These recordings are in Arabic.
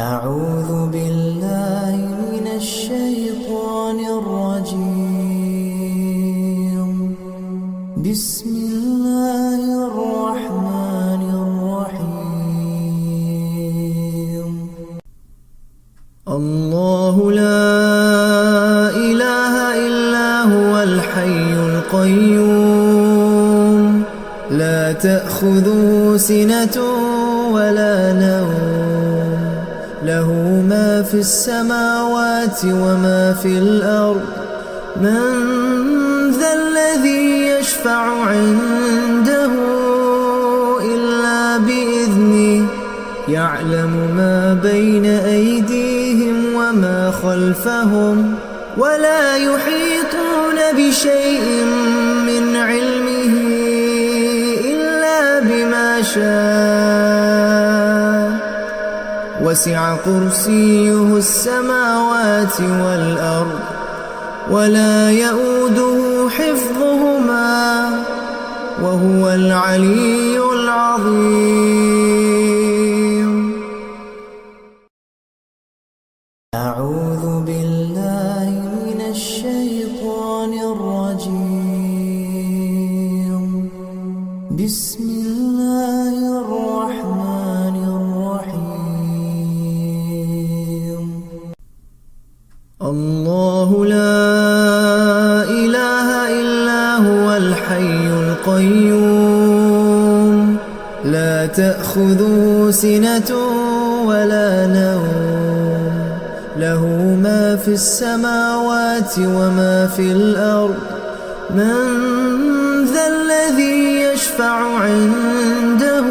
أعوذ بالله من الشيطان الرجيم. بسم الله الرحمن الرحيم. الله لا إله إلا هو الحي القيوم لا تأخذه سنة ولا نوم له ما في السماوات وما في الأرض من ذا الذي يشفع عنده إلا بإذنه يعلم ما بين أيديهم وما خلفهم ولا يحيطون بشيء من علمه إلا بما شاء وسع كرسيه السماوات والأرض ولا يؤوده حفظهما وهو العلي العظيم. أعوذ بالله من الشيطان الرجيم. بسم الله الرحمن الرحيم. الله لا إله إلا هو الحي القيوم لا تأخذه سنة ولا نوم له ما في السماوات وما في الأرض من ذا الذي يشفع عنده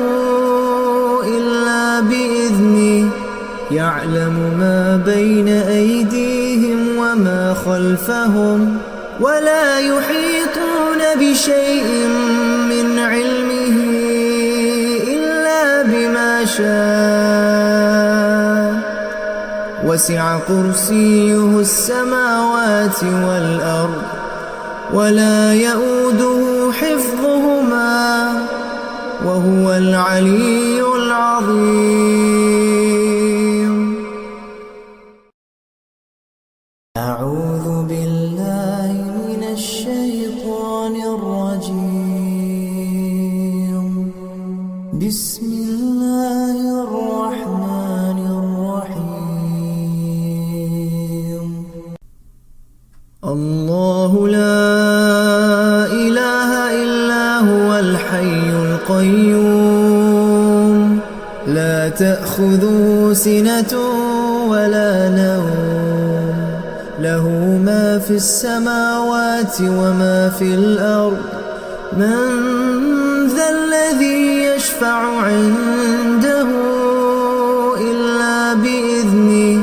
إلا بإذنه يعلم ما بين أيديهم وما خلفهم ولا يحيطون بشيء من علمه إلا بما شاء وسع كرسيه السماوات والأرض ولا يؤوده حفظهما وهو العلي العظيم. أعوذ بالله من الشيطان الرجيم. بسم الله الرحمن الرحيم. الله لا إله إلا هو الحي القيوم لا تأخذه سنة ولا نوم له ما في السماوات وما في الأرض من ذا الذي يشفع عنده إلا بإذنه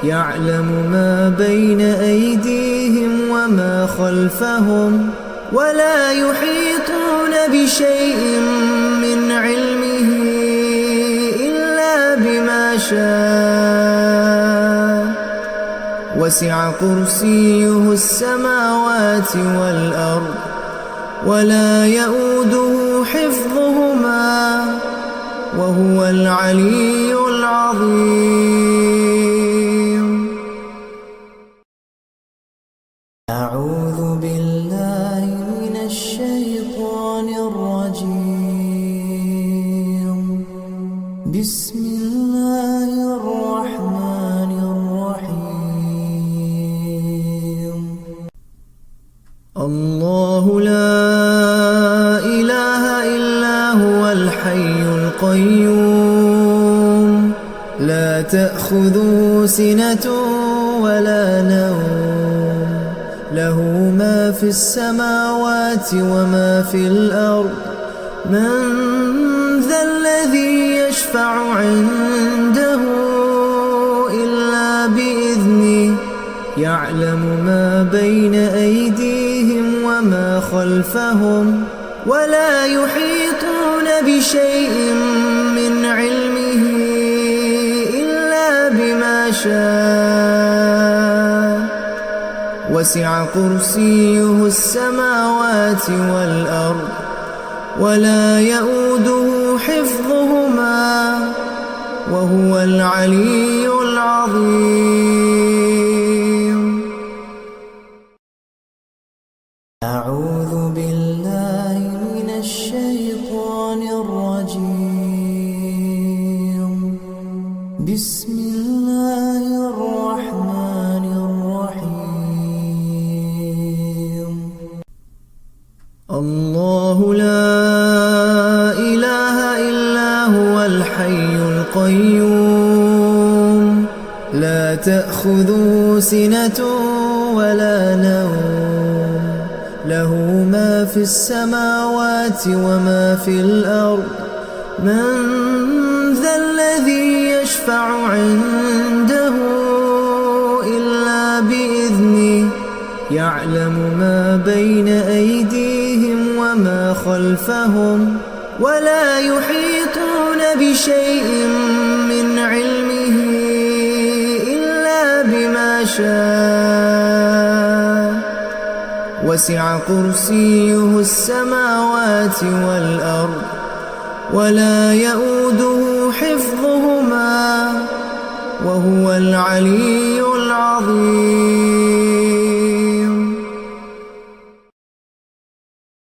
يعلم ما بين أيديهم وما خلفهم ولا يحيطون بشيء من علمه إلا بما شاء وسع كرسيه السماوات والأرض ولا يؤوده حفظهما وهو العلي العظيم. أعوذ بالله من الشيطان الرجيم. بسم الله الرحمن الرحيم. الله لا إله إلا هو الحي القيوم لا تأخذه سنة ولا نوم له ما في السماوات وما في الأرض من ذا الذي يشفع عنده إلا بإذنه يعلم ما بين أيديهم وما خلفهم ولا يحيطون بشيء من علمه إلا بما شاء وسع كرسيه السماوات والأرض ولا يؤوده حفظهما وهو العلي العظيم. أعوذ بالله من الشيطان الرجيم. بسم الله الرحمن الرحيم. الله لا إله إلا هو الحي القيوم، لا تأخذه سنة ولا نوم، له ما في السماوات وما في الأرض. من ذا الذي يشفع عنده إلا بإذنه، يعلم ما بين أيديهم وما خلفهم، ولا يحيطون بشيء من علمه إلا بما شاء. وسع كرسيه السماوات والأرض، ولا يؤوده حفظهما، وهو العلي العظيم.